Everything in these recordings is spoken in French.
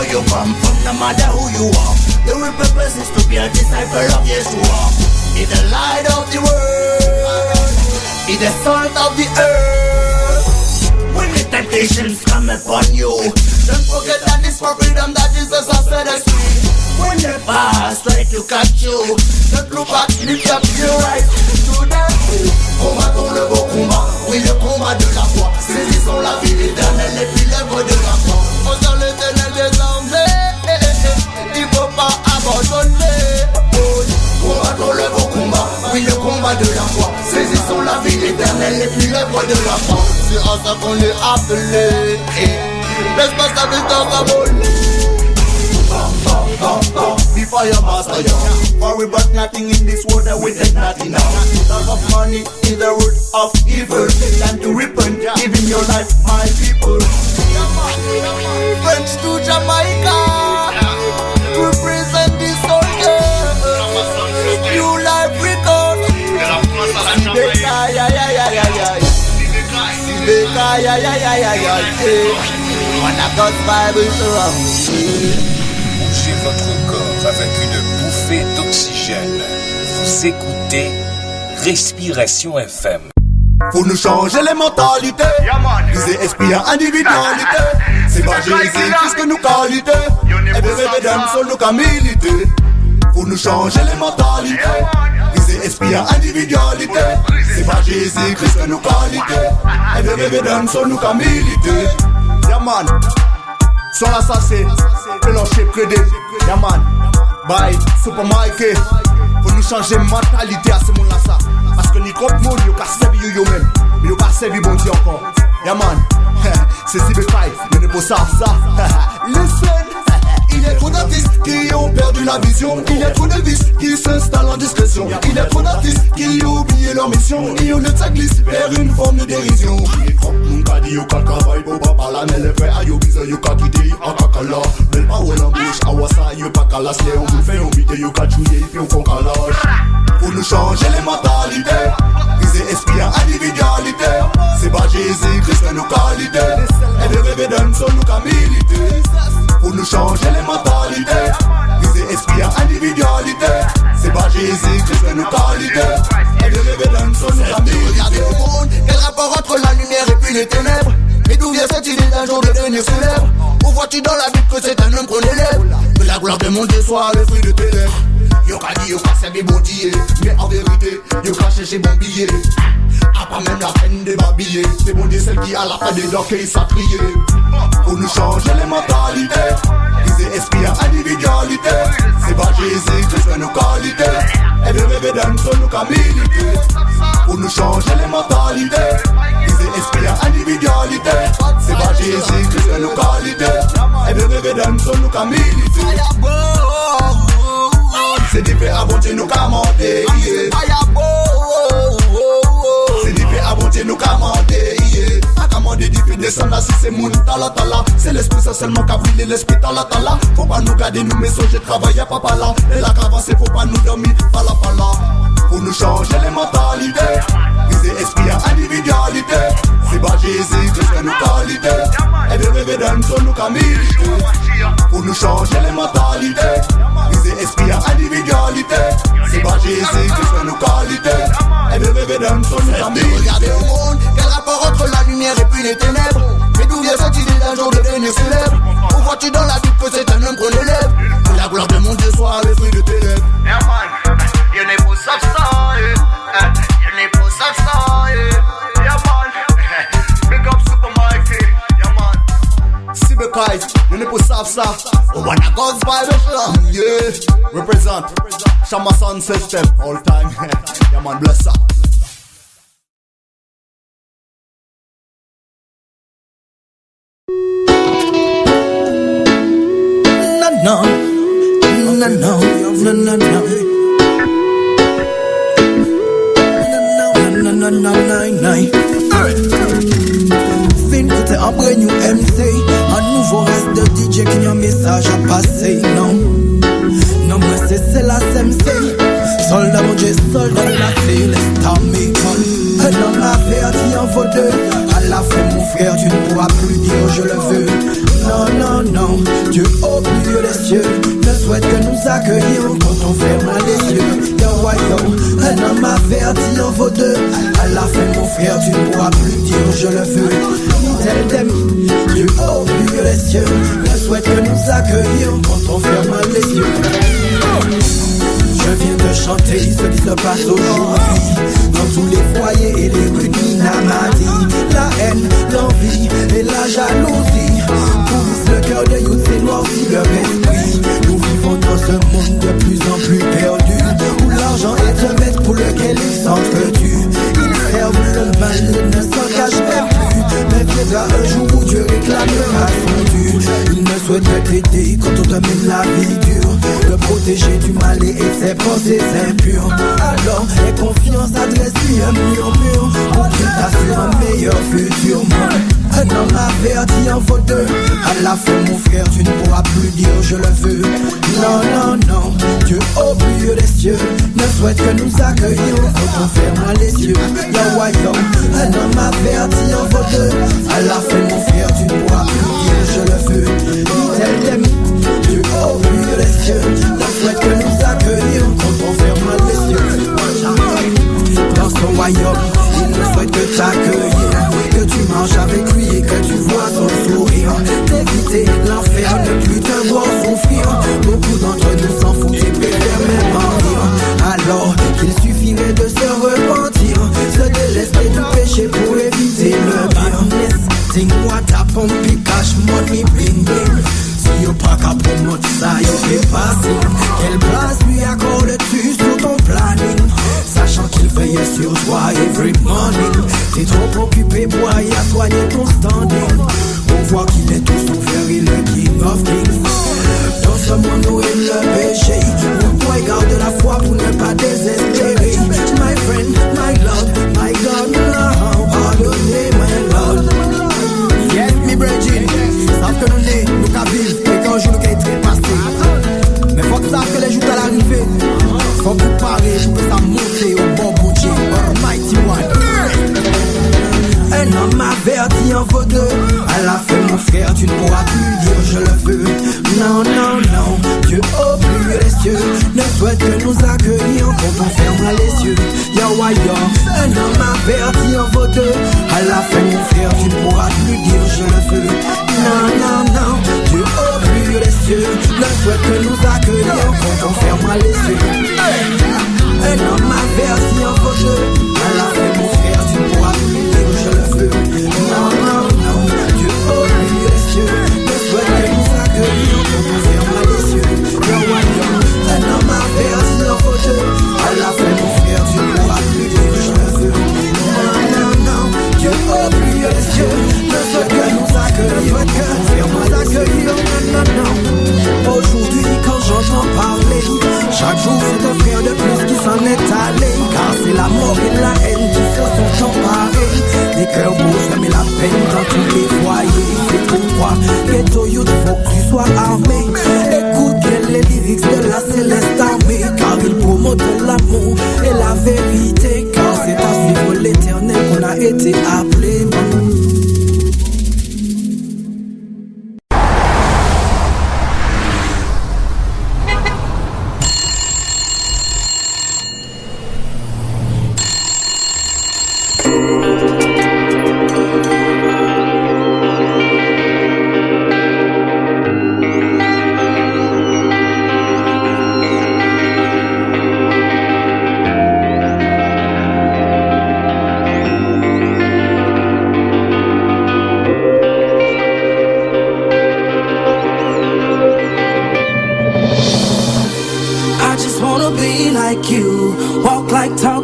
where you come from, no matter who you are. The real purpose is to be a disciple of Yeshua. Be the light of the world, be the salt of the earth. When the temptations come upon you, don't forget that it's for freedom that Jesus has set us free. When the past try to catch you, don't look back, lift up your eyes to the tree. Combattons le beau combat, oui le combat de la foi. Saisissons la vie éternelle et puis l'œuvre de la foi. On sort l'éternel désormais, il faut pas abandonner. Combattons le beau combat, oui le combat de la foi. Saisissons la vie éternelle et puis l'œuvre de la foi. C'est à ça qu'on est appelé. Laisse pas sa victoire s'envoler. Be fire master, yeah. For we brought nothing in this world that we take nothing now. Love of money is the root of evil. Time to repent, give him your life, my people. French to Jamaica, represent the soldier. New life record. Sibeka, ya ya ya ya ya. Sibeka, ya ya ya ya ya. Wanna God's Bible surround. Bougez votre corps avec une bouffée d'oxygène. Vous écoutez Respiration FM. Faut nous changer les mentalités. Viser esprit à individualité. C'est pas Jésus-Christ que nous qualité. Et de rêver d'un seul nous qu'à militer. Faut nous changer les mentalités. Viser esprit à individualité. C'est pas Jésus-Christ que nous qualité. Et de rêver d'un seul nous qu'à militer. Yaman. Sur l'assassin, mélanger crédit, Yaman, bye, Super Mike. Faut nous changer mentalité à ce monde-là, ça. Parce que ni comme monde, y'a qu'à servir yo-même, mais y'a qu'à servir bon Dieu encore. Yaman, c'est si bécaille, mais ne pas savoir ça. Listen. Il est trop d'artistes qui ont perdu la vision. Il y a trop de vices qui s'installent en discrétion. Il y a trop d'artistes qui ont oublié leur mission. Et on ne glisse vers une forme de dérision. Il croit mon cas dit au cas travail pour pas parler. Mais les frères à yo bizarre yo cas quitter en cacala. Belle parole en bouche à wassa yo pas calas. On vous fait inviter yo cas jouer puis on con calage. Pour nous changer les mentalités. Viser esprit à individualité. C'est pas Jésus-Christ que nous qualité. Et de rêver d'un seul nous qu'à militer. Pour nous changer les mentalités. Viser esprit à individualité. C'est pas Jésus-Christ que nous qualité. Et de rêver d'un seul nous qu'à militer. Regardez au monde, quel rapport entre la lumière et puis les ténèbres. Mais d'où vient cette idée d'un jour de devenir célèbre? Où vois-tu dans la Bible que c'est un homme qu'on élève? Que la gloire de mon Dieu soit le fruit de tes lèvres. Yo ka dit yo ka servir bon Dieu. Mais en vérité, yo ka chercher bon billet. A pas même la peine de babiller. C'est bon Dieu celle qui a la fin des dents qu'il s'est crié. Pour nous changer les mentalités. Viser esprit à individualité. C'est pas Jésus-Christ que nous qualité. Et de rêver d'un seul nous qu'à militer. Pour nous changer les mentalités. Viser esprit à individualité. C'est pas Jésus-Christ que nous qualité. Et de rêver d'un seul nous qu'à militer. C'est différent avant Dieu nous qu'à monter. C'est différent avant Dieu nous qu'à monter. A commandé d'y descendre si c'est mon tala tala. C'est l'esprit ça seulement qu'a brûlé l'esprit tala tala. Faut pas nous garder nous messages de travail à papa là. Et là qu'avancer faut pas nous dormir pala pala. Pour nous changer les mentalités. Viser esprit à individualité. C'est pas Jésus-Christ que nous qualité. Et de rêver d'un seul nous qu'à militer. Pour nous changer les mentalités. Viser esprit à individualité. C'est pas Jésus-Christ que nous qualité. Et de rêver d'un seul nous qu'à militer. Regardez au monde, quel rapport entre la lumière et puis les ténèbres. Mais d'où vient cette idée d'un jour de devenir célèbre? Où vois-tu dans la Bible que c'est un homme qu'on élève? Que la gloire de mon Dieu soit le fruit de tes lèvres. Yeah man, you n'est pas ça, you n'est pas ça, yeah man. Big up Super Mikey, yeah man. Sibekai, you n'est pas ça. Oh wanna God's Bible slam, yeah. Represent, Shama Sound System, all time. Yeah man, bless up. No, no, no, no, no, no. Fin écouter un brand new MC, un nouveau reste de DJ qui a un message à passer. Non, non, moi c'est la SMC. Soldat mon Dieu, soldat de la fille, laisse t'amener. Un homme à faire, t'y en vaut deux. À la fin mon frère, tu ne pourras plus dire je le veux. Non, non, non, Dieu au milieu des cieux ne souhaite que nous accueillir quand on ferme les yeux. Yo, yo, un homme averti en vaut deux. À la fin, mon frère, tu ne pourras plus dire je le veux. Tel d'amis, Dieu au milieu des cieux ne souhaite que nous accueillir quand on ferme les yeux. Je viens de chanter ce qui se passe aujourd'hui dans tous les foyers et les rues d'Inamadi. La haine, l'envie et la jalousie pourrissent le cœur de youth et noircit leur esprit. Nous vivons dans ce monde de plus en plus perdu où l'argent est un maître pour lequel ils s'entretuent. Ils servent le mal, ne s'en cachent même plus. Mais viendra un jour où Dieu réclamera son dû. Il ne souhaite que t'aider quand on te mène la vie dure, le protéger du mal et ses pensées impures. Alors aie confiance, adresse-lui un murmure pour qu'il t'assure un meilleur futur. Un homme averti en vaut deux. À la fin, mon frère, tu ne pourras plus dire je le veux. Non, non, non, Dieu au milieu des cieux ne souhaite que nous accueillir quand on ferme les yeux. Yo, yo, un homme averti en vaut deux. À la fin, mon frère, tu ne pourras plus dire je le veux. Tel d'amis, Dieu au milieu des cieux ne souhaite que nous accueillir quand on ferme les yeux. Dans son royaume, il ne souhaite que t'accueillir, que tu manges avec lui et que tu vois son sourire. D'éviter l'enfer, ne plus te voir souffrir. Beaucoup d'entre nous s'en foutent et préfèrent même en rire. Alors qu'il suffirait de se repentir, se délester du péché pour éviter le pire. Think what happened, puis cash money bling bling. Si y'a pas qu'à promote ça, y'a fait passer. Quelle place lui accordes-tu sur ton planning, sachant qu'il veille sur toi every morning? T'es trop occupé pour aller à soigner ton standing. On voit qu'il est tout sauveur et le king of kings. Dans ce monde où il le péché, on doit garder la foi pour ne pas désespérer. My friend, my lord, my God, now pardonnez my lord. Yes, mi Bridget, savent que nous nés, nous qu'à vivre, et qu'un jour nous qu'à être passé. Mais faut que ça que les jours à l'arrivée, faut préparer pour que ça monte au bon Dieu, Almighty One. Un homme averti en vaut deux. À la fin, mon frère, tu ne pourras plus dire je le veux. Non, non, non, Dieu au milieu des cieux ne souhaite que nous accueillir quand on ferme les yeux. Yo, yo, un homme averti en vaut deux. À la fin, mon frère, tu ne pourras plus dire je le veux. Non, non, non, Dieu au milieu des cieux ne souhaite que nous accueillir quand on ferme les yeux. Un homme averti en vaut deux. À la fin, mon frère, tu ne pourras plus dire je le veux. Non, non, non, Dieu au milieu des cieux ne souhaite que nous accueillir quand on ferme les yeux. Yo, yo, un homme averti en vaut deux. À la fin, mon frère, tu ne pourras plus dire je le veux. Non, non, non, Dieu au milieu des cieux ne souhaite que nous accueillir quand on ferme les yeux. Non, non, non. Aujourd'hui, quand j'entends parler, chaque jour c'est un frère de plus qui s'en est allé. Car c'est la mort et la haine qui se sont emparés. Des cœurs bouges, mais la peine dans tous les foyers. C'est pour toi, ghetto youth, faut que tu sois armé. Écoute bien les lyrics de la céleste armée, car ils promotent l'amour et la vérité. Car c'est à suivre l'éternel qu'on a été appelé.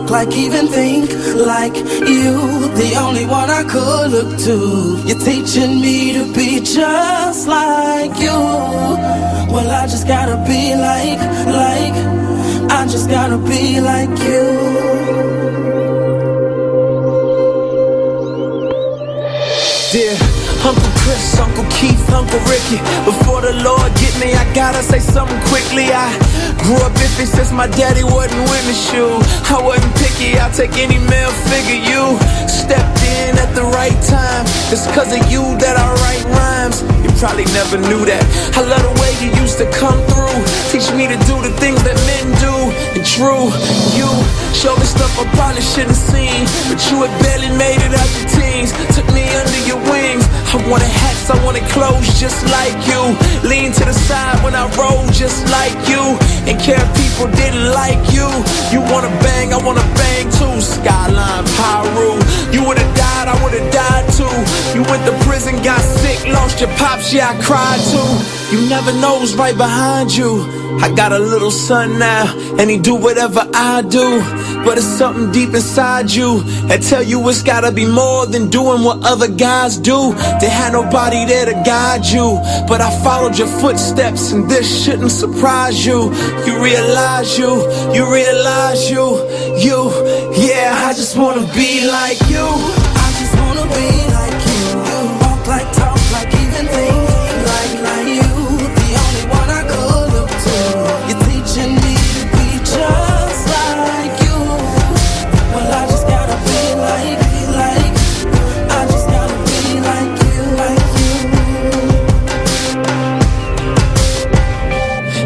Like even think like you, the only one I could look to. You're teaching me to be just like you. Well, I just gotta be like, I just gotta be like you. Dear Uncle Chris, Uncle Keith, Uncle Ricky. Before the Lord get me, I gotta say something quickly. I grew up iffy since my daddy wasn't with me, shoe. I wasn't picky, I'll take any male figure. You stepped in at the right time. It's cause of you that I write rhymes. You probably never knew that. I love the way you used to come through. Teach me to do the things that men do. And true, you showed me stuff I probably shouldn't seen. But you had barely made it out the teens. Took me under your wings. I wanted hats, I wanted clothes just like you. Lean to the side when I roll just like you. And care if people didn't like you. You wanna bang, I wanna bang too. Skyline, Pyru. You would've died, I would've died too. You went to prison, got sick, lost your pops, yeah, I cried too. You never know who's right behind you. I got a little son now, and he do whatever I do. But it's something deep inside you that tell you it's gotta be more than doing what other guys do. There had nobody there to guide you, but I followed your footsteps, and this shouldn't surprise you. You realize you, yeah, I just wanna be like you. I just wanna be like you. Walk like, talk like, even think like you. The only one I could look to. You're teaching me to be just like you. Well, I just gotta be like, I just gotta be like you.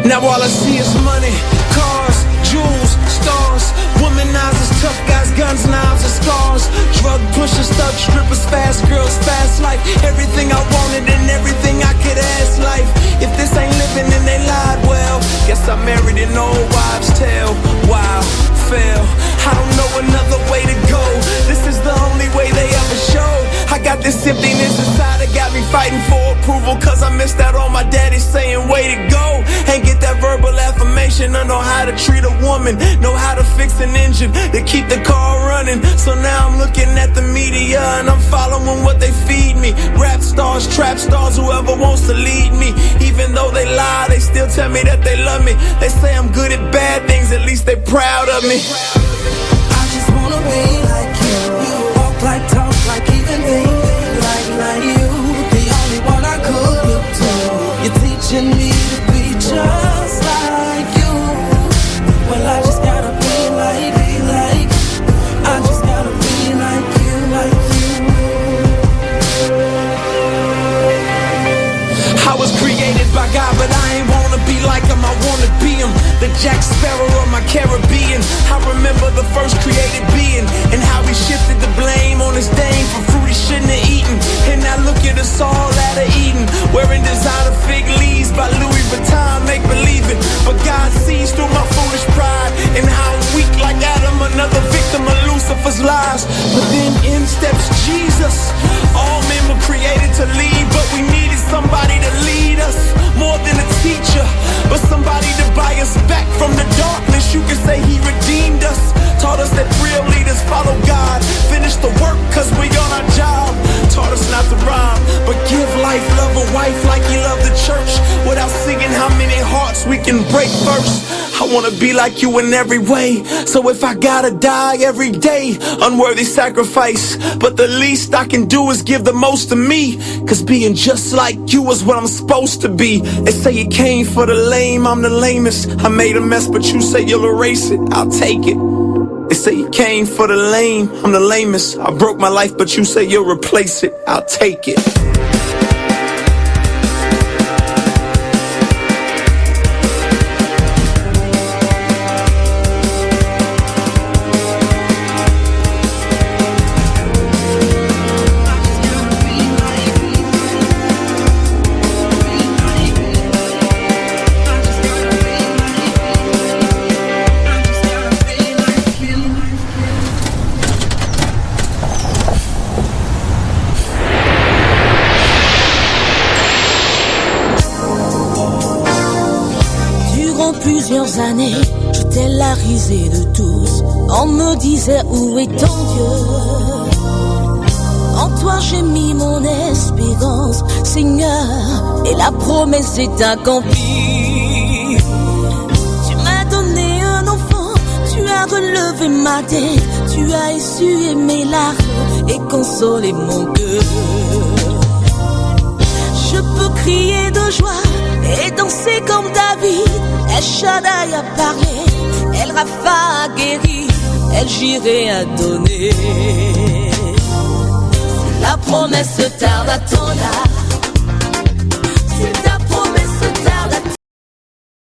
Now all I see is money, cars, jewels, stars. Womanizers, tough guys, guns, knives, and scars. Drug pushers, thug strippers, fast girls, fast life. Everything I wanted and everything I could ask life. If this ain't living, then they lied well. Guess I married an old wives' tale. Wow, fail. I don't know another way to go. This is the only way they ever showed. I got this emptiness inside that got me fighting for approval. Cause I missed out on my daddy saying way to go. Ain't get that verbal affirmation. I know how to treat a woman, know how to fix an engine to keep the car running. So now I'm looking at the media and I'm following what they feed me. Rap stars, trap stars, whoever wants to lead me. Even though they lie, they still tell me that they love me. They say I'm good at bad things, at least they proud of me. I just wanna be like you. Walk like, talk like, even think like you. The only one I could look to. You're teaching me to be just like you. Well, I just gotta be like, I just gotta be like you. I was created by God, but I ain't wanna be like him, I wanna be him. The Jack Sparrow of my Caribbean. I remember the first created being, and how he shifted the blame on his dame for fruit he shouldn't have eaten. And now look at us all out of Eden, wearing designer fig leaves by Louis Vuitton, make believe it. But God sees through my foolish pride, and how I'm weak like Adam, another victim of Lucifer's lies. But then in steps Jesus. All men were created to lead, but we needed somebody to lead us, more than a teacher, but somebody to buy us back from the darkness. You can say he redeemed us, taught us that real leaders follow God, finish the work cause we on our job. Taught us not to rhyme, but give life, love a wife like he loved the church, without singing how many hearts we can break first. I wanna be like you in every way, so if I gotta die every day, unworthy sacrifice, but the least I can do is give the most to me, cause being just like you is what I'm supposed to be. They say you came for the lame, I'm the lamest. I made a mess, but you say you'll erase it, I'll take it. They say you came for the lame, I'm the lamest. I broke my life, but you say you'll replace it, I'll take it. Plusieurs années, j'étais la risée de tous. On me disait où est ton Dieu? En toi j'ai mis mon espérance, Seigneur, et la promesse est accomplie. Tu m'as donné un enfant, tu as relevé ma tête, tu as essuyé mes larmes et consolé mon cœur. je peux crier de joie et danser comme David. El Shaddai a parlé, El Rapha a guéri, El Jireh a donné. La promesse tarde à ton âme.